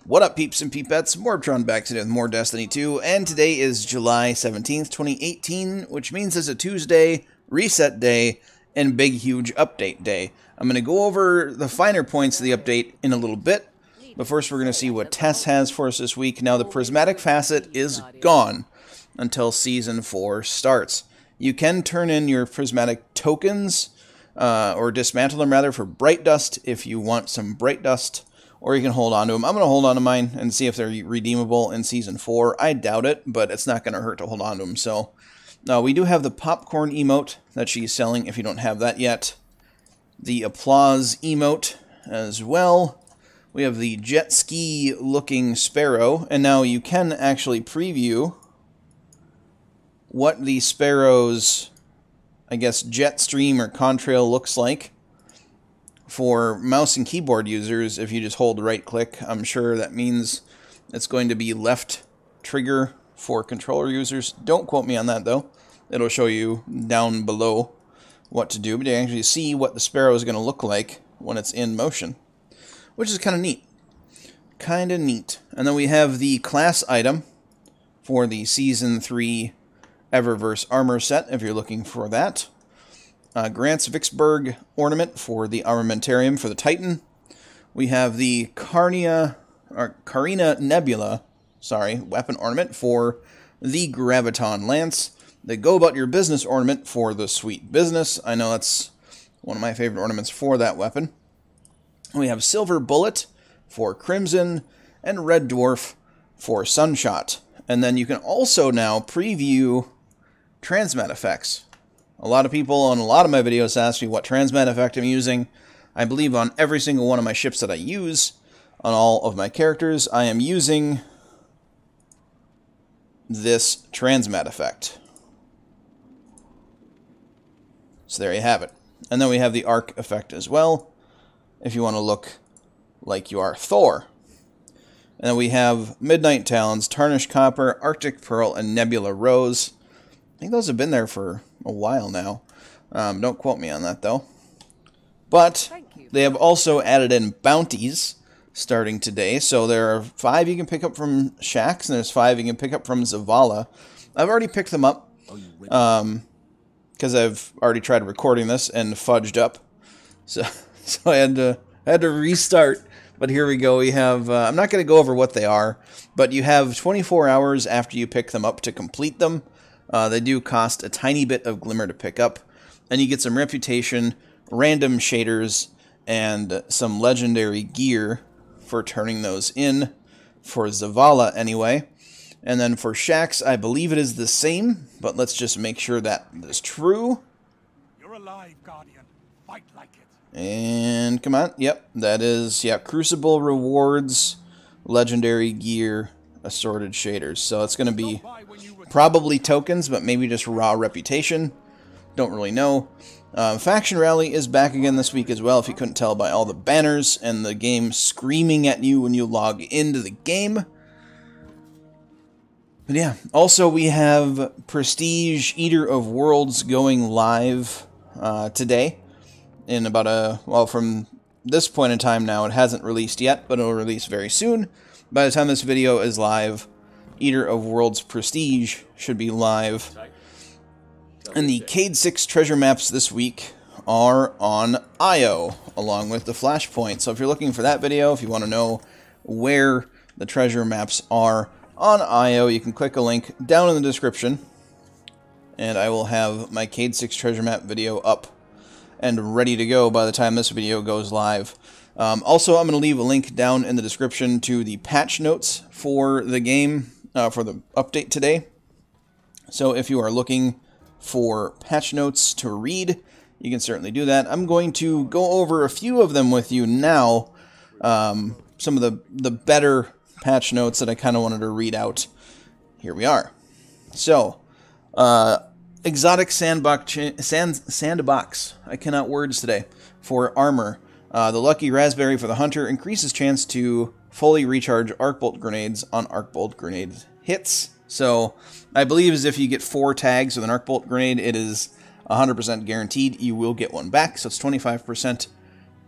What up, peeps and peepettes? MorbTron back today with more Destiny 2, and today is July 17th, 2018, which means it's a Tuesday, reset day, and big, huge update day. I'm going to go over the finer points of the update in a little bit, but first we're going to see what Tess has for us this week. Now, the prismatic facet is gone until Season 4 starts. You can turn in your prismatic tokens, or dismantle them rather, for bright dust if you want some bright dust, or you can hold on to them. I'm going to hold on to mine and see if they're redeemable in Season 4. I doubt it, but it's not going to hurt to hold on to them. So, we do have the popcorn emote that she's selling if you don't have that yet. The applause emote as well. We have the jet ski looking sparrow, and now you can actually preview what the sparrow's, I guess, jet stream or contrail looks like. For mouse and keyboard users, if you just hold right click, I'm sure that means it's going to be left trigger for controller users. Don't quote me on that though. It'll show you down below what to do, but you actually see what the sparrow is going to look like when it's in motion, which is kind of neat. Kind of neat. And then we have the class item for the Season 3 Eververse armor set, if you're looking for that. Grant's Vicksburg ornament for the armamentarium for the Titan. We have the Carina Nebula, weapon ornament for the Graviton Lance. The Go About Your Business ornament for the Sweet Business. I know that's one of my favorite ornaments for that weapon. We have Silver Bullet for Crimson and Red Dwarf for Sunshot. And then you can also now preview transmat effects. A lot of people on a lot of my videos ask me what transmat effect I'm using. I believe on every single one of my ships that I use, on all of my characters, I am using this transmat effect. So there you have it. And then we have the arc effect as well, if you want to look like you are Thor. And then we have Midnight Talons, Tarnished Copper, Arctic Pearl, and Nebula Rose. I think those have been there for a while now. Don't quote me on that, though. But they have also added in bounties starting today. So there are 5 you can pick up from Shaxx, and there's 5 you can pick up from Zavala. I've already picked them up because I've already tried recording this and fudged up. So I had to restart. But here we go. We have, I'm not going to go over what they are, but you have 24 hours after you pick them up to complete them. They do cost a tiny bit of glimmer to pick up, and you get some reputation, random shaders, and some legendary gear for turning those in, for Zavala anyway. And then for Shaxx, I believe it is the same, but let's just make sure that is true. You're alive, Guardian. Fight like it. And come on, yep, that is, yeah, Crucible rewards, legendary gear, assorted shaders. So it's going to be probably tokens, but maybe just raw reputation. Don't really know. Faction Rally is back again this week as well, if you couldn't tell by all the banners and the game screaming at you when you log into the game. But yeah, also we have Prestige Eater of Worlds going live today. In about well, from this point in time now, it hasn't released yet, but it'll release very soon. By the time this video is live, Eater of Worlds Prestige should be live. And the Cade 6 treasure maps this week are on IO, along with the Flashpoint. So if you're looking for that video, if you want to know where the treasure maps are on IO, you can click a link down in the description, and I will have my Cade 6 treasure map video up and ready to go by the time this video goes live. Also, I'm going to leave a link down in the description to the patch notes for the game, for the update today. So if you are looking for patch notes to read, you can certainly do that. I'm going to go over a few of them with you now. Some of the better patch notes that I kind of wanted to read out. Here we are. So, exotic sandbox, I cannot words today, for armor. The Lucky Raspberry for the Hunter increases chance to fully recharge Arc Bolt grenades on Arc Bolt grenade hits. So, I believe as if you get 4 tags with an Arc Bolt grenade, it is 100% guaranteed you will get one back. So it's 25%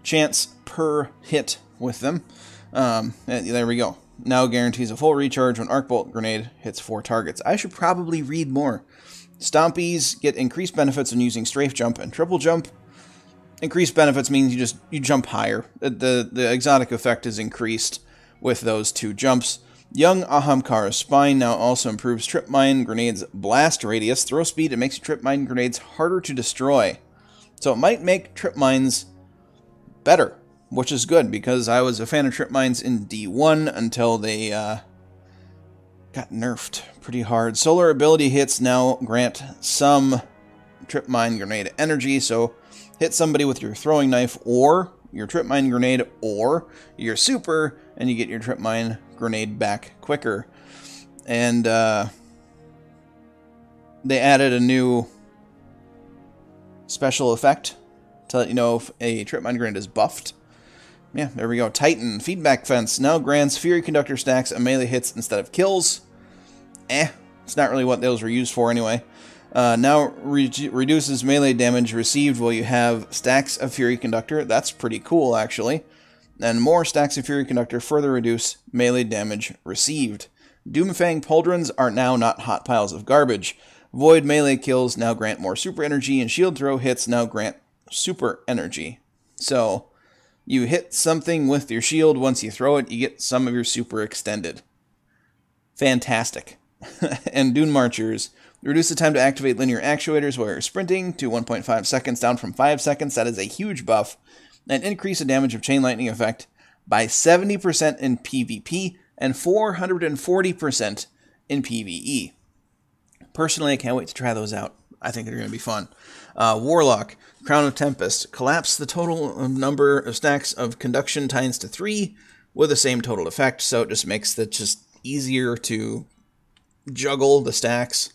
chance per hit with them. There we go. now guarantees a full recharge when Arc Bolt Grenade hits 4 targets. I should probably read more. Stompies get increased benefits when using Strafe Jump and Triple Jump. Increased benefits means you jump higher. The exotic effect is increased with those 2 jumps. Young Ahamkara's Spine now also improves Trip Mine Grenade's blast radius, throw speed, and makes Trip Mine Grenades harder to destroy. So it might make Trip Mines better, which is good, because I was a fan of Trip Mines in D1 until they got nerfed pretty hard. Solar ability hits now grant some Trip Mine Grenade energy, so hit somebody with your throwing knife or your Trip Mine Grenade or your super, and you get your Trip Mine Grenade back quicker. And they added a new special effect to let you know if a Trip Mine Grenade is buffed. Yeah, there we go. Titan Feedback Fence now grants Fury Conductor stacks and melee hits instead of kills. It's not really what those were used for anyway. Now reduces melee damage received while you have stacks of Fury Conductor. That's pretty cool, actually. And more stacks of Fury Conductor further reduce melee damage received. Doomfang Pauldrons are now not hot piles of garbage. Void melee kills now grant more super energy, and shield throw hits now grant super energy. So, you hit something with your shield, once you throw it, you get some of your super extended. Fantastic. And Dune Marchers reduce the time to activate linear actuators while you're sprinting to 1.5 seconds, down from 5 seconds. That is a huge buff. And increase the damage of Chain Lightning effect by 70% in PvP and 440% in PvE. Personally, I can't wait to try those out. I think they're going to be fun. Warlock, Crown of Tempest, collapse the total number of stacks of Conduction times to 3 with the same total effect, so it just makes it just easier to juggle the stacks.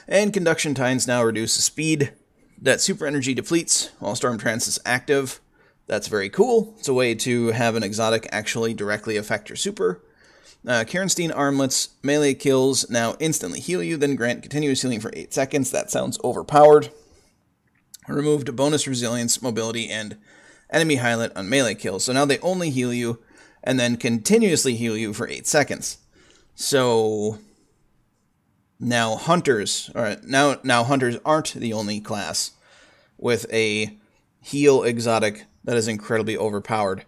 And Conduction Tines now reduce the speed that super energy depletes while Storm Trance is active. That's very cool. It's a way to have an exotic actually directly affect your super. Kierenstein Armlets, melee kills now instantly heal you, then grant continuous healing for 8 seconds. That sounds overpowered. Removed bonus resilience, mobility, and enemy highlight on melee kills. So now they only heal you, and then continuously heal you for 8 seconds. So now hunters, now hunters aren't the only class with a heal exotic that is incredibly overpowered.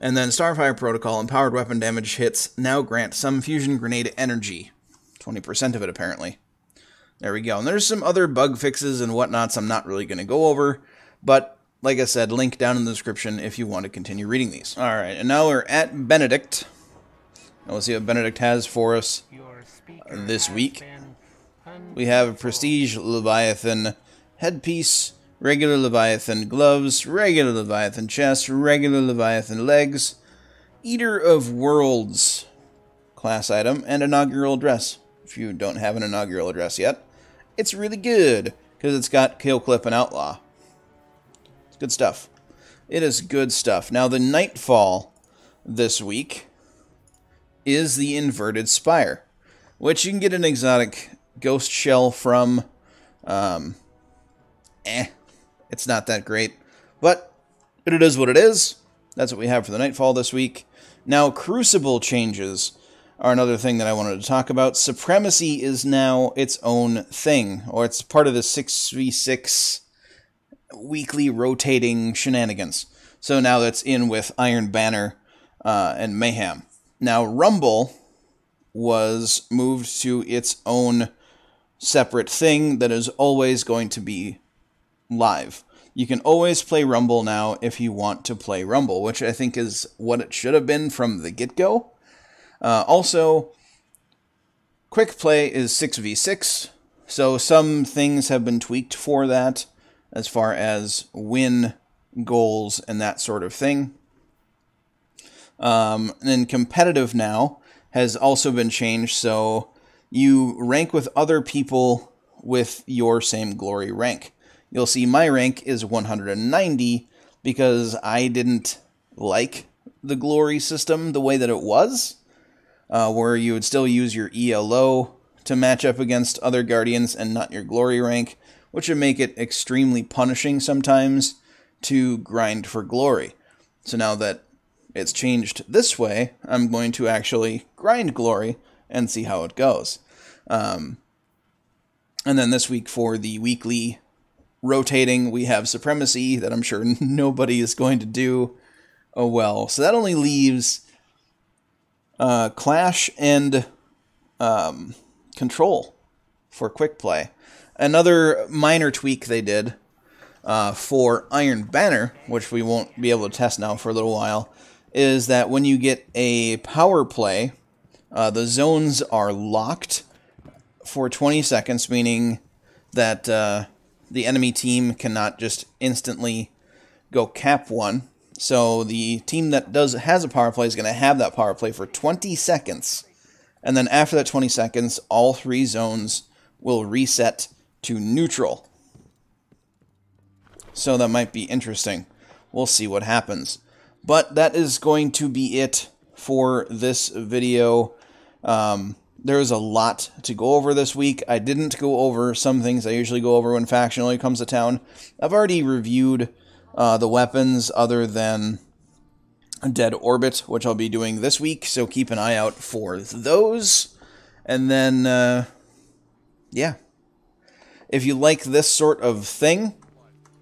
And then Starfire Protocol, empowered weapon damage hits now grant some fusion grenade energy. 20% of it, apparently. There we go. And there's some other bug fixes and whatnots I'm not really going to go over, but like I said, link down in the description if you want to continue reading these. Alright, and now we're at Benedict. Now we'll see what Benedict has for us this week. We have Prestige Leviathan headpiece, regular Leviathan gloves, regular Leviathan chest, regular Leviathan legs, Eater of Worlds class item, and inaugural dress. If you don't have an inaugural dress yet, it's really good because it's got Kill Clip and Outlaw. It's good stuff. It is good stuff. Now the Nightfall this week is the Inverted Spire, which you can get an exotic ghost shell from. It's not that great, but it is what it is. That's what we have for the Nightfall this week. Now, Crucible changes are another thing that I wanted to talk about. Supremacy is now its own thing, or it's part of the 6v6 weekly rotating shenanigans. So now that's in with Iron Banner and Mayhem. Now, Rumble was moved to its own separate thing that is always going to be live. You can always play Rumble now if you want to play Rumble, which I think is what it should have been from the get-go. Also, Quick Play is 6v6, so some things have been tweaked for that as far as win goals and that sort of thing. And then Competitive now has also been changed, so you rank with other people with your same glory rank. You'll see my rank is 190 because I didn't like the glory system the way that it was, where you would still use your ELO to match up against other Guardians and not your glory rank, which would make it extremely punishing sometimes to grind for glory. So now that it's changed this way, I'm going to actually grind glory and see how it goes. And then this week for the weekly rotating, we have Supremacy that I'm sure nobody is going to do well. So that only leaves Clash and Control for quick play. Another minor tweak they did for Iron Banner, which we won't be able to test now for a little while, is that when you get a power play, the zones are locked for 20 seconds, meaning that the enemy team cannot just instantly go cap one. So the team that has a power play is going to have that power play for 20 seconds. And then after that 20 seconds, all 3 zones will reset to neutral. So that might be interesting. We'll see what happens. But that is going to be it for this video. There's a lot to go over this week. I didn't go over some things I usually go over when Faction only comes to town. I've already reviewed the weapons other than Dead Orbit, which I'll be doing this week, so keep an eye out for those. And then, yeah. If you like this sort of thing,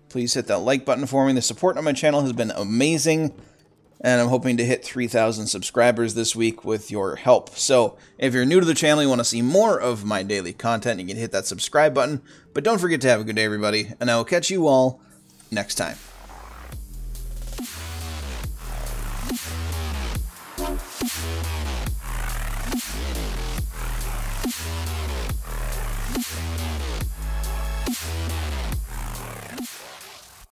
please hit that like button for me. The support on my channel has been amazing, and I'm hoping to hit 3,000 subscribers this week with your help. So, if you're new to the channel, you want to see more of my daily content, you can hit that subscribe button. But don't forget to have a good day, everybody, and I will catch you all next time.